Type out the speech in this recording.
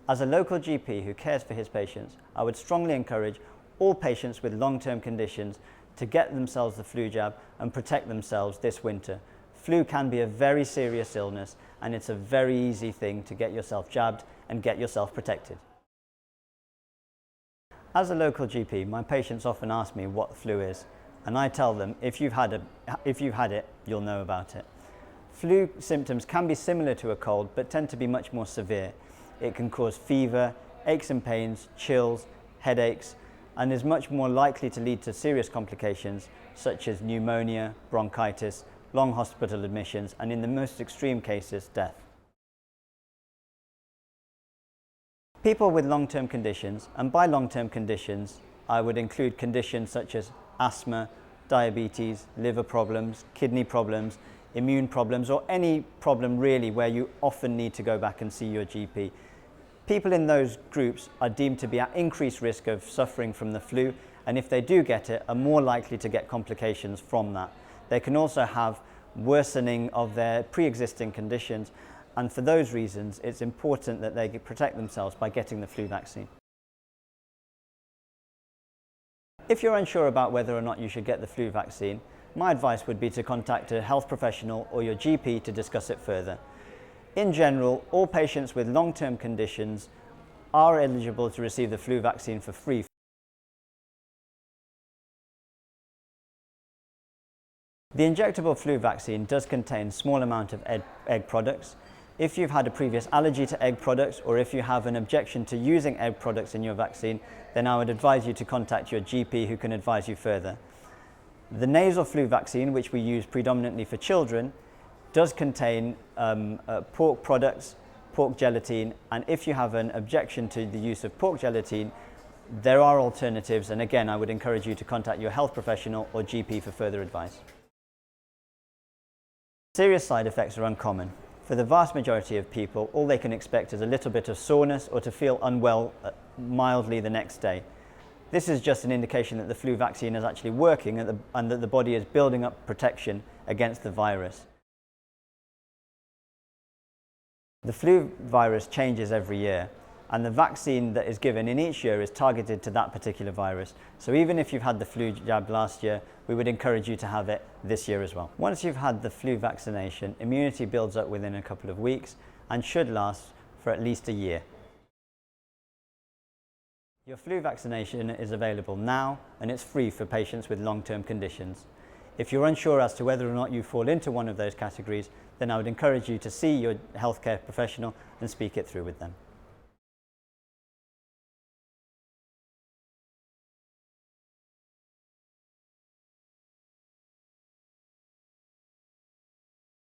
As a local GP who cares for his patients, I would strongly encourage all patients with long-term conditions to get themselves the flu jab and protect themselves this winter. Flu can be a very serious illness, and it's a very easy thing to get yourself jabbed and get yourself protected. As a local GP, my patients often ask me what flu is, and I tell them if you've had it, you'll know about it. Flu symptoms can be similar to a cold, but tend to be much more severe. It can cause fever, aches and pains, chills, headaches, and is much more likely to lead to serious complications such as pneumonia, bronchitis, long hospital admissions, and in the most extreme cases, death. People with long-term conditions, and by long-term conditions, I would include conditions such as asthma, diabetes, liver problems, kidney problems, immune problems, or any problem really where you often need to go back and see your GP. People in those groups are deemed to be at increased risk of suffering from the flu, and if they do get it, are more likely to get complications from that. They can also have worsening of their pre-existing conditions, and for those reasons it's important that they protect themselves by getting the flu vaccine. If you're unsure about whether or not you should get the flu vaccine, my advice would be to contact a health professional or your GP to discuss it further. In general, all patients with long-term conditions are eligible to receive the flu vaccine for free. The injectable flu vaccine does contain a small amount of egg products. If you've had a previous allergy to egg products, or if you have an objection to using egg products in your vaccine, then I would advise you to contact your GP who can advise you further. The nasal flu vaccine, which we use predominantly for children, does contain pork products, pork gelatine, and if you have an objection to the use of pork gelatine, there are alternatives, and again I would encourage you to contact your health professional or GP for further advice. Serious side effects are uncommon. For the vast majority of people, all they can expect is a little bit of soreness or to feel unwell mildly the next day. This is just an indication that the flu vaccine is actually working and that the body is building up protection against the virus. The flu virus changes every year, and the vaccine that is given in each year is targeted to that particular virus. So even if you've had the flu jab last year, we would encourage you to have it this year as well. Once you've had the flu vaccination, immunity builds up within a couple of weeks and should last for at least a year. Your flu vaccination is available now, and it's free for patients with long-term conditions. If you're unsure as to whether or not you fall into one of those categories, then I would encourage you to see your healthcare professional and speak it through with them.